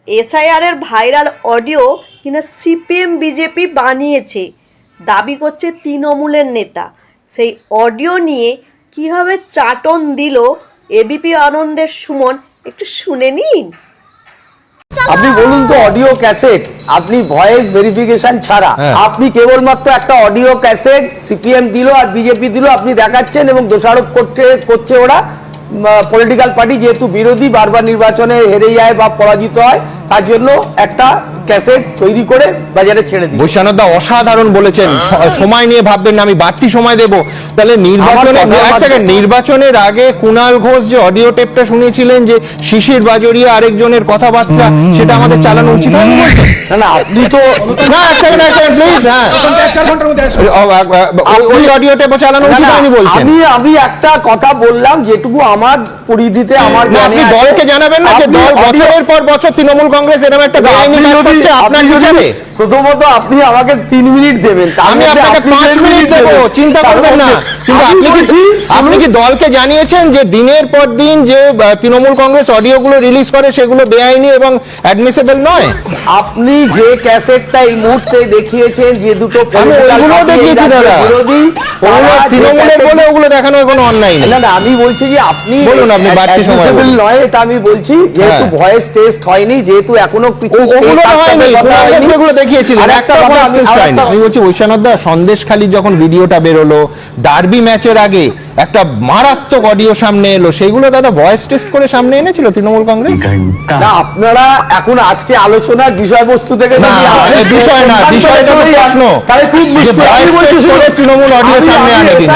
SIR এর viral audio কিনা CPM BJP বানিয়েছে দাবি করছে তৃণমূলের নেতা। সেই অডিও নিয়ে কীভাবে চাটন দিল এবিপি আনন্দের সুমন, একটু শুনে নিন। আপনি বলুন তো, অডিও ক্যাসেট আপনি ভয়েস ভেরিফিকেশন ছাড়া আপনি কেবলমাত্র একটা অডিও ক্যাসেট সিপিএম দিল আর বিজেপি দিল আপনি দেখাচ্ছেন এবং দোষারোপ করছে ওরা পলিটিক্যাল পার্টি যেহেতু বিরোধী বারবার নির্বাচনে হেরে যায় বা পরাজিত হয় তার জন্য একটা ক্যাসেট তৈরি করে বাজারে ছেড়ে দিই। বৈশ্বনাথদা অসাধারণ বলেছেন, সময় নিয়ে ভাববেন না, আমি বাড়তি সময় দেব। তাহলে নির্বাচনের আগে কুণাল ঘোষ যে অডিও টেপটা শুনিয়েছিলেন যে শিশির বাজরিয়া আরেকজনের কথাবার্তা, সেটা আমাদের চালানো উচিত হয়নি বলছেন? না আপনি তো না, এক সেকেন্ড প্লিজ, হ্যাঁ ওই অডিও টেপ চালানো উচিত হয়নি বলছেন? আমি একটা কথা বললাম যেটুকু আমার পরিধিতে আমার আপনি দলকে জানাবেন না যে দল বছরের পর বছর তৃণমূল কংগ্রেস এরকম একটা বেআইনি কাজ করছে আপনার হিসাবে? প্রথমত আপনি আমাকে 3 মিনিট দেবেন, আমি আপনাকে 5 মিনিট দেব, চিন্তা করবেন না। কিন্তু আপনি কি দলকে জানিয়েছেন যে দিনের পর দিন যে তৃণমূল কংগ্রেস অডিওগুলো রিলিজ করে সেগুলো বেআইনি এবং অ্যাডমিসেবল নয়? আপনি যে ক্যাসেটটা এই মুহূর্তে দেখিয়েছেন যে দুটো বিরোধী তৃণমূলের বলে ওগুলো দেখানো কোনো অন্যায় নেই। না আমি বলছি যে আপনি বলুন, আপনি বাড়তি সময় নয় এটা আমি বলছি, যেহেতু ভয়েস টেস্ট হয়নি, যেহেতু এখনো কিছু দেখিয়েছিলেন একটা কথা আমি বলছি বৈশ্বনাথদা, সন্দেশখালী যখন ভিডিওটা বেরোলো ডার্বি ম্যাচের আগে একটা মারাত্মক অডিও সামনে এলো, সেইগুলো দাদা ভয়েস টেস্ট করে সামনে এনেছিল তৃণমূল কংগ্রেস? না আপনারা এখন আজকে আলোচনার বিষয়বস্তু থেকে বিষয় না, বিষয়টা প্রশ্ন তাহলে খুব তৃণমূল অডিও সামনে আনে কিনা।